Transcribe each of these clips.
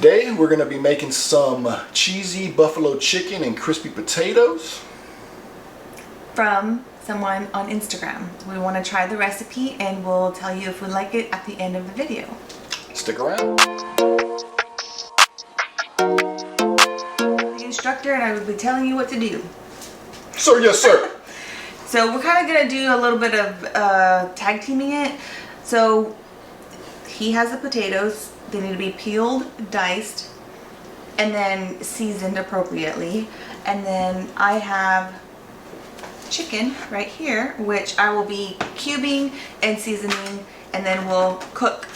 Today we're going to be making some cheesy buffalo chicken and crispy potatoes. From someone on Instagram. We want to try the recipe and we'll tell you if we like it at the end of the video. Stick around. The instructor and I would be telling you what to do. Sir, yes sir. So we're kind of going to do a little bit of tag teaming it. So he has the potatoes. They need to be peeled, diced, and then seasoned appropriately. And then I have chicken right here, which I will be cubing and seasoning, and then we'll cook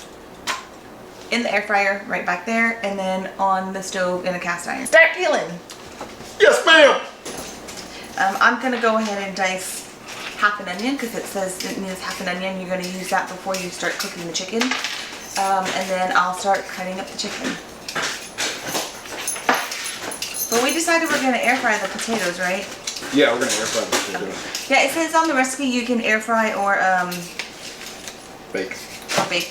in the air fryer right back there, and then on the stove in a cast iron. Start peeling. Yes ma'am. I'm going to go ahead and dice half an onion because it says it needs half an onion. You're going to use that before you start cooking the chicken. And then I'll start cutting up the chicken. But we decided we're going to air fry the potatoes, right? Yeah, we're going to air fry the potatoes. Okay. Yeah, it says on the recipe you can air fry or bake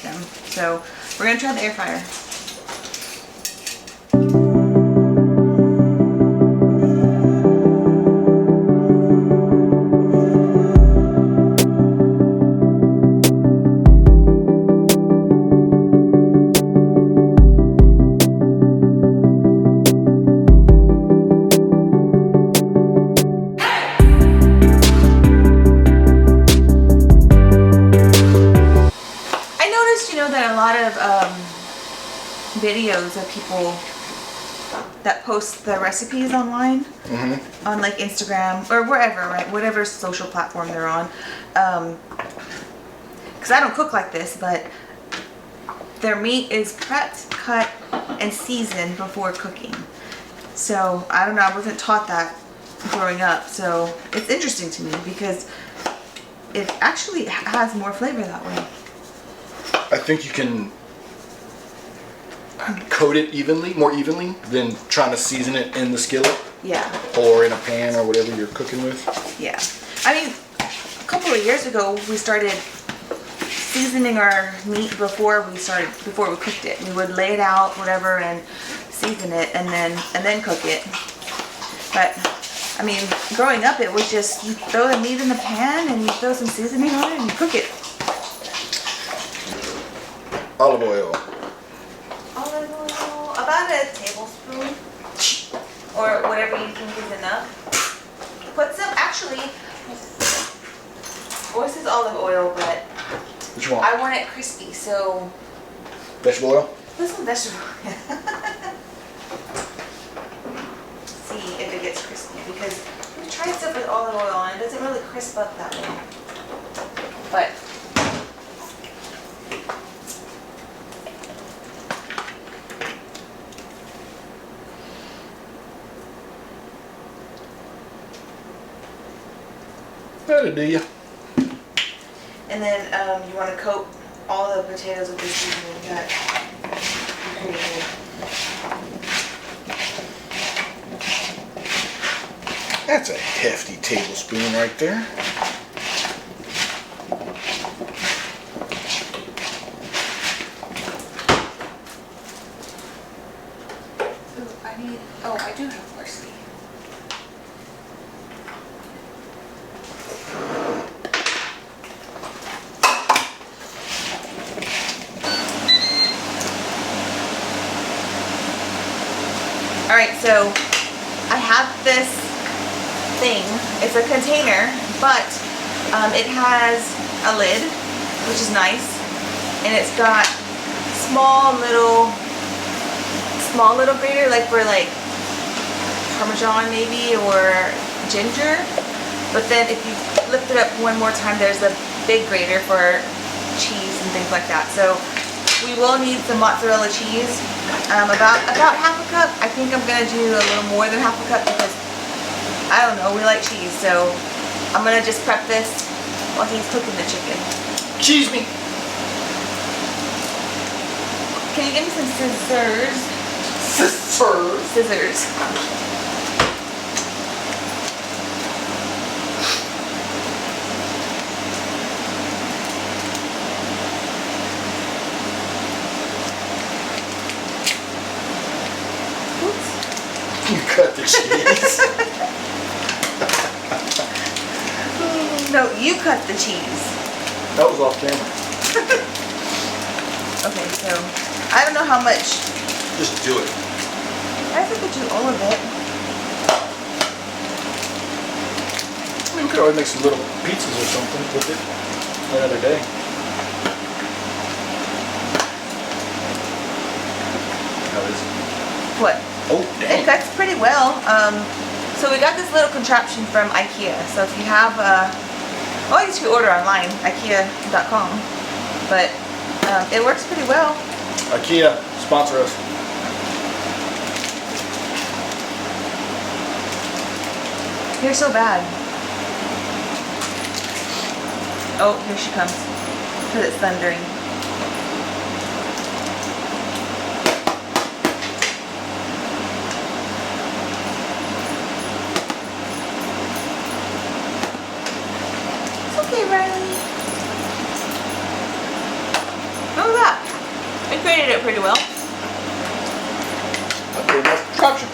them. So we're going to try the air fryer. Videos of people that post the recipes online, on like Instagram or wherever, right? Whatever social platform they're on. Because I don't cook like this, but their meat is prepped, cut, and seasoned before cooking. So I don't know, I wasn't taught that growing up. So it's interesting to me because it actually has more flavor that way. I think you can coat it more evenly than trying to season it in the skillet. Yeah. Or in a pan or whatever you're cooking with. Yeah. I mean, a couple of years ago we started seasoning our meat before we cooked it. We would lay it out, whatever, and season it and then cook it. But I mean, growing up it was just you throw the meat in the pan and you throw some seasoning on it and you cook it. Olive oil. About a tablespoon or whatever you think is enough. Put some, actually, this is olive oil, but Which one? I want it crispy, so Vegetable oil? put some vegetable oil. See if it gets crispy, because we've tried stuff with olive oil and it doesn't really crisp up that way. But That'll do ya. and then you want to coat all the potatoes with this seasoning that you created. That's a hefty tablespoon right there. I do have parsley. Alright, so I have this thing. It's a container, but it has a lid, which is nice, and it's got small little grater, like for like Parmesan maybe or ginger. But then if you lift it up one more time, there's a big grater for cheese and things like that. So we will need some mozzarella cheese, about half a cup. I think I'm gonna do a little more than half a cup because I don't know, we like cheese. So I'm gonna just prep this while he's cooking the chicken. Cheese me. Can you give me some scissors? Scissors. You cut the cheese. No, you cut the cheese. That was off camera. Okay, so I don't know how much. Just do it. I have to do all of it. I mean, you could always make some little pizzas or something with it another day. How is it? What? Oh, dang. It cuts pretty well. So we got this little contraption from IKEA. So if you have, well, I guess you order online, IKEA.com. But it works pretty well. IKEA, sponsor us. You're so bad. Oh, here she comes. Because it's thundering. It's okay, Riley. Look at that. I created it pretty well. That's pretty much contraption.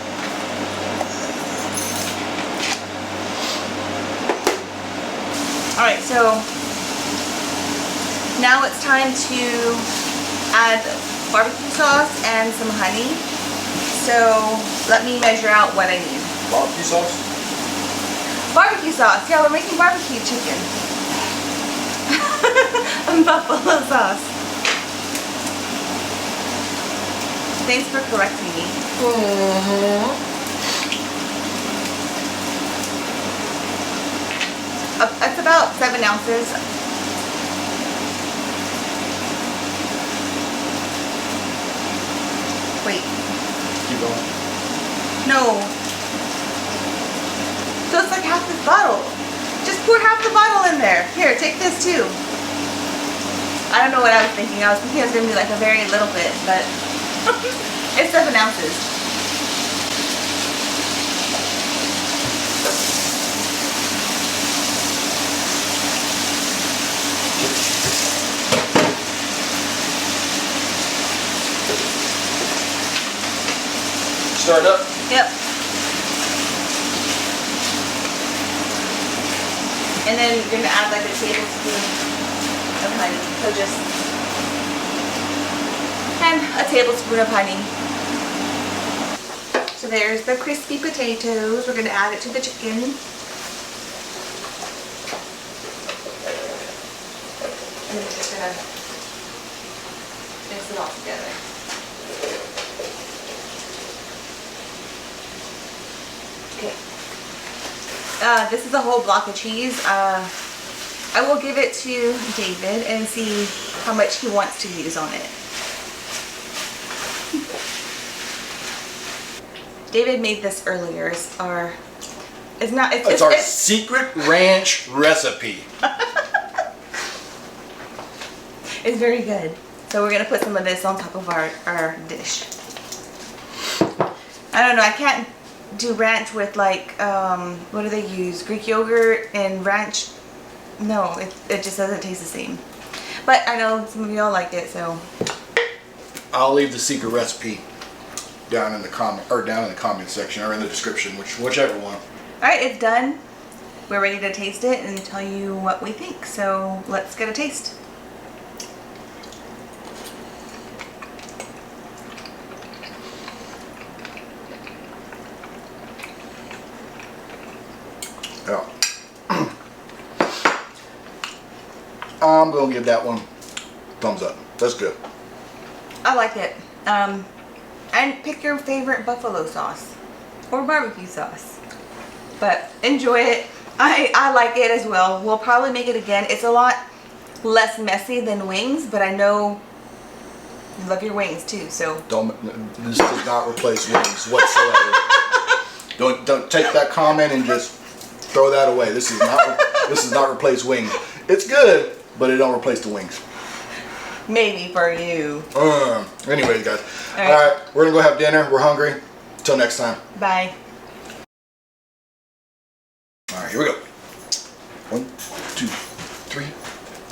Alright, so now it's time to add barbecue sauce and some honey. So let me measure out what I need. Barbecue sauce? Barbecue sauce. Yeah, we're making barbecue chicken. Buffalo sauce. Thanks for correcting me. It's about 7 ounces. Wait. Keep going. No. So it's like half this bottle. Just pour half the bottle in there. Here, take this too. I don't know what I was thinking. I was thinking it was going to be like a very little bit, but it's 7 ounces. Start up. Yep. And then you're gonna add like a tablespoon of honey. So and a tablespoon of honey. So there's the crispy potatoes. We're gonna add it to the chicken. And we're just gonna mix it all together. Okay. This is a whole block of cheese. I will give it to David and see how much he wants to use on it. David made this earlier. It's our secret ranch recipe. It's very good. So we're gonna put some of this on top of our dish. I don't know. I can't do ranch with like what do they use? Greek yogurt and ranch. No, it just doesn't taste the same. But I know some of y'all like it, so I'll leave the secret recipe down in the comment section or in the description, whichever one. alright, it's done. We're ready to taste it and tell you what we think. So let's get a taste. Yeah. I'm gonna give that one thumbs up. That's good. I like it. And pick your favorite buffalo sauce or barbecue sauce. But enjoy it. I like it as well. We'll probably make it again. It's a lot less messy than wings, but I know you love your wings too, so This does not replace wings whatsoever. Don't take that comment and just throw that away. This is not replace wings. It's good, but it don't replace the wings. maybe for you. Anyways, guys. All right, we're gonna go have dinner. We're hungry. Till next time. Bye. All right, here we go. 1, 2, 3.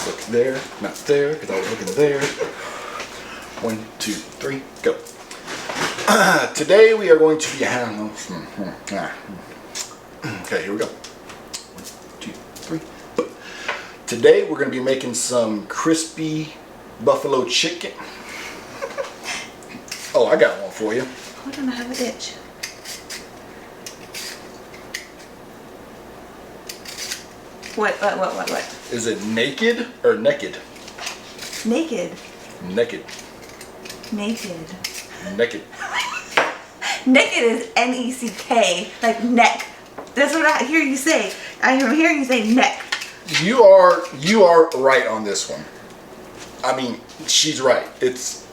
Look there, not there, because I was looking there. 1, 2, 3, go. Today we are going to be okay, here we go. 1, 2, 3. Today we're going to be making some crispy buffalo chicken. Oh, I got one for you. Hold on, I have an itch. What? Is it naked or naked? Naked. Naked. Naked. Naked. Naked is N-E-C-K, like neck. That's what I hear you say. I am hearing you say neck. You are right on this one. I mean, she's right. It's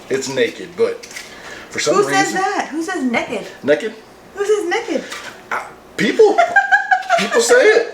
naked, but for some reason. Who says that? Who says naked? Naked? Who says naked? People say it.